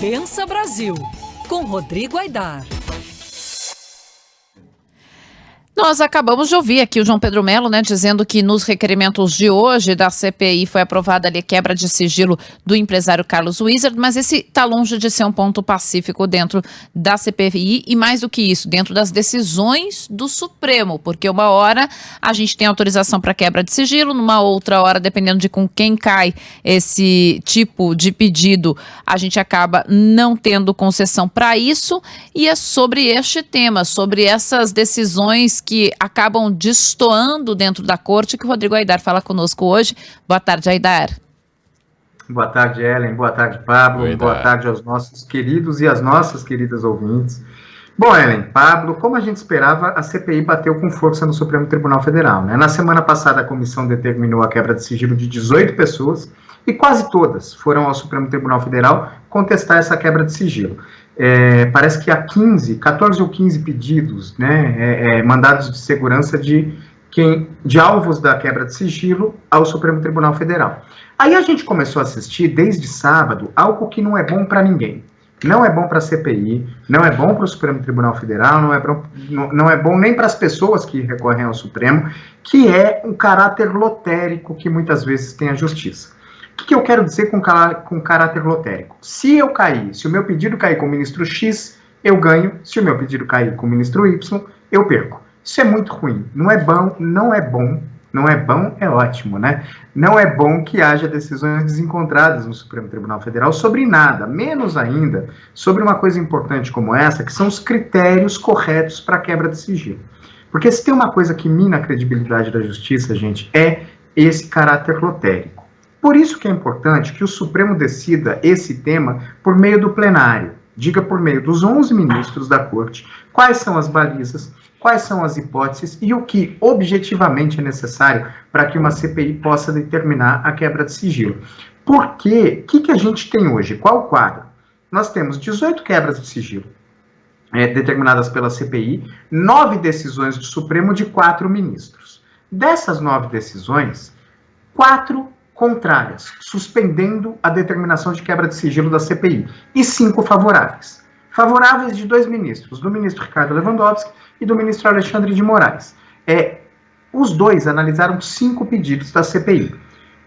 Pensa Brasil, com Rodrigo Aidar. Nós acabamos de ouvir aqui o João Pedro Mello, dizendo que nos requerimentos de hoje da CPI foi aprovada ali a quebra de sigilo do empresário Carlos Wizard, mas esse está longe de ser um ponto pacífico dentro da CPI e, mais do que isso, dentro das decisões do Supremo, porque uma hora a gente tem autorização para quebra de sigilo, numa outra hora, dependendo de com quem cai esse tipo de pedido, a gente acaba não tendo concessão para isso, e é sobre este tema, sobre essas decisões que acabam destoando dentro da corte, que o Rodrigo Aidar fala conosco hoje. Boa tarde, Aidar. Boa tarde, Ellen. Boa tarde, Pablo. Boa tarde aos nossos queridos e às nossas queridas ouvintes. Bom, Ellen, Pablo, como a gente esperava, a CPI bateu com força no Supremo Tribunal Federal, Na semana passada, a comissão determinou a quebra de sigilo de 18 pessoas e quase todas foram ao Supremo Tribunal Federal contestar essa quebra de sigilo. Parece que há 14 ou 15 pedidos, mandados de segurança de alvos da quebra de sigilo ao Supremo Tribunal Federal. Aí a gente começou a assistir, desde sábado, algo que não é bom para ninguém. Não é bom para a CPI, não é bom para o Supremo Tribunal Federal, não é bom nem para as pessoas que recorrem ao Supremo, que é um caráter lotérico que muitas vezes tem a justiça. O que eu quero dizer com caráter lotérico? Se o meu pedido cair com o ministro X, eu ganho. Se o meu pedido cair com o ministro Y, eu perco. Isso é muito ruim. Não é bom, não é bom. Não é bom, é ótimo, Não é bom que haja decisões desencontradas no Supremo Tribunal Federal sobre nada, menos ainda sobre uma coisa importante como essa, que são os critérios corretos para a quebra de sigilo. Porque se tem uma coisa que mina a credibilidade da justiça, gente, é esse caráter lotérico. Por isso que é importante que o Supremo decida esse tema por meio do plenário, diga por meio dos 11 ministros da Corte quais são as balizas, quais são as hipóteses e o que objetivamente é necessário para que uma CPI possa determinar a quebra de sigilo. Porque, o que a gente tem hoje? Qual o quadro? Nós temos 18 quebras de sigilo determinadas pela CPI, 9 decisões do Supremo de 4 ministros. Dessas 9 decisões, 4 contrárias, suspendendo a determinação de quebra de sigilo da CPI, e 5 favoráveis. Favoráveis de 2 ministros, do ministro Ricardo Lewandowski e do ministro Alexandre de Moraes. Os dois analisaram 5 pedidos da CPI.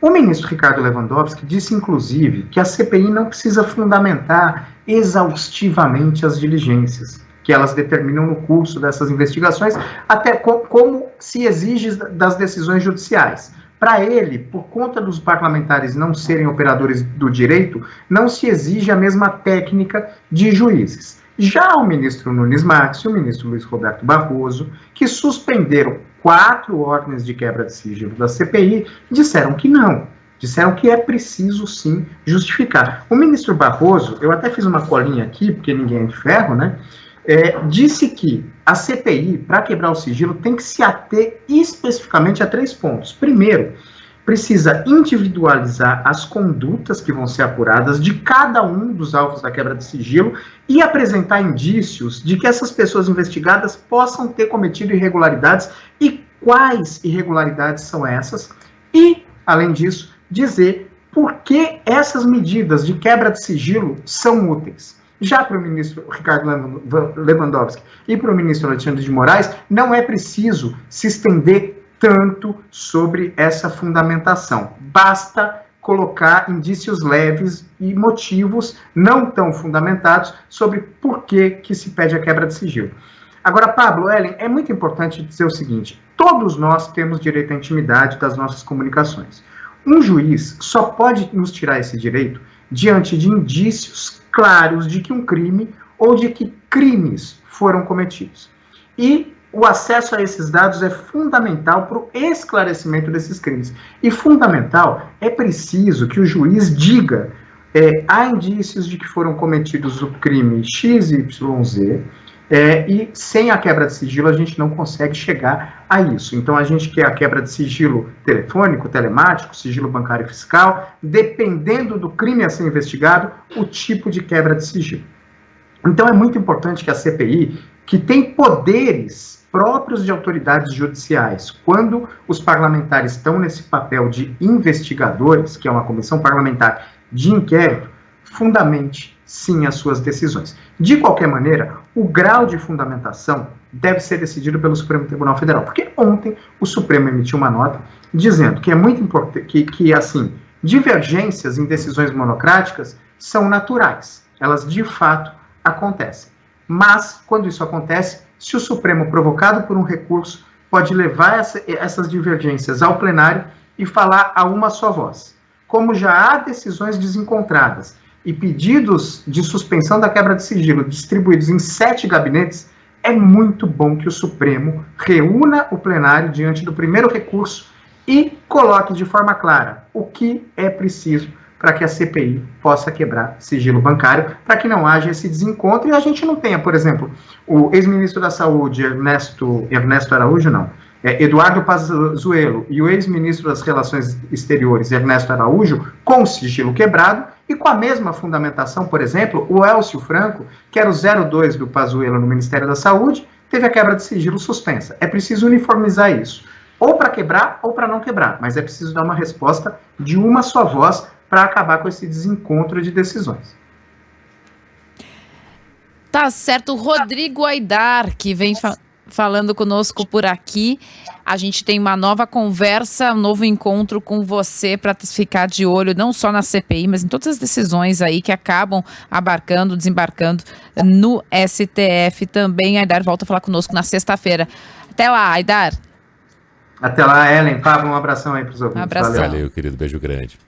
O ministro Ricardo Lewandowski disse, inclusive, que a CPI não precisa fundamentar exaustivamente as diligências que elas determinam no curso dessas investigações, até como se exige das decisões judiciais. Para ele, por conta dos parlamentares não serem operadores do direito, não se exige a mesma técnica de juízes. Já o ministro Nunes Marques e o ministro Luiz Roberto Barroso, que suspenderam 4 ordens de quebra de sigilo da CPI, disseram que não. Disseram que é preciso, sim, justificar. O ministro Barroso, eu até fiz uma colinha aqui, porque ninguém é de ferro, disse que a CPI, para quebrar o sigilo, tem que se ater especificamente a 3 pontos. Primeiro, precisa individualizar as condutas que vão ser apuradas de cada um dos alvos da quebra de sigilo e apresentar indícios de que essas pessoas investigadas possam ter cometido irregularidades e quais irregularidades são essas. E, além disso, dizer por que essas medidas de quebra de sigilo são úteis. Já para o ministro Ricardo Lewandowski e para o ministro Alexandre de Moraes, não é preciso se estender tanto sobre essa fundamentação. Basta colocar indícios leves e motivos não tão fundamentados sobre por que se pede a quebra de sigilo. Agora, Pablo, Ellen, é muito importante dizer o seguinte: todos nós temos direito à intimidade das nossas comunicações. Um juiz só pode nos tirar esse direito diante de indícios claros de que um crime ou de que crimes foram cometidos. E o acesso a esses dados é fundamental para o esclarecimento desses crimes. E fundamental, é preciso que o juiz diga, há indícios de que foram cometidos o crime XYZ, e sem a quebra de sigilo a gente não consegue chegar a isso. Então a gente quer a quebra de sigilo telefônico, telemático, sigilo bancário e fiscal, dependendo do crime a ser investigado, o tipo de quebra de sigilo. Então é muito importante que a CPI, que tem poderes próprios de autoridades judiciais, quando os parlamentares estão nesse papel de investigadores, que é uma comissão parlamentar de inquérito, fundamente, sim, as suas decisões. De qualquer maneira, o grau de fundamentação deve ser decidido pelo Supremo Tribunal Federal, porque ontem o Supremo emitiu uma nota dizendo que é muito importante, assim, divergências em decisões monocráticas são naturais, elas de fato acontecem. Mas, quando isso acontece, se o Supremo, provocado por um recurso, pode levar essas divergências ao plenário e falar a uma só voz. Como já há decisões desencontradas e pedidos de suspensão da quebra de sigilo distribuídos em 7 gabinetes, é muito bom que o Supremo reúna o plenário diante do primeiro recurso e coloque de forma clara o que é preciso para que a CPI possa quebrar sigilo bancário, para que não haja esse desencontro e a gente não tenha, por exemplo, o ex-ministro da Saúde, Ernesto Araújo, Eduardo Pazuello, e o ex-ministro das Relações Exteriores, Ernesto Araújo, com o sigilo quebrado e com a mesma fundamentação, por exemplo, o Elcio Franco, que era o 02 do Pazuello no Ministério da Saúde, teve a quebra de sigilo suspensa. É preciso uniformizar isso, ou para quebrar ou para não quebrar, mas é preciso dar uma resposta de uma só voz para acabar com esse desencontro de decisões. Tá certo, Rodrigo Aidar, que vem falando conosco por aqui. A gente tem uma nova conversa, um novo encontro com você para ficar de olho não só na CPI, mas em todas as decisões aí que acabam desembarcando no STF também. Aidar volta a falar conosco na sexta-feira. Até lá, Aidar. Até lá, Ellen. Pablo, um abração aí para os ouvintes. Um abração. Valeu, querido. Beijo grande.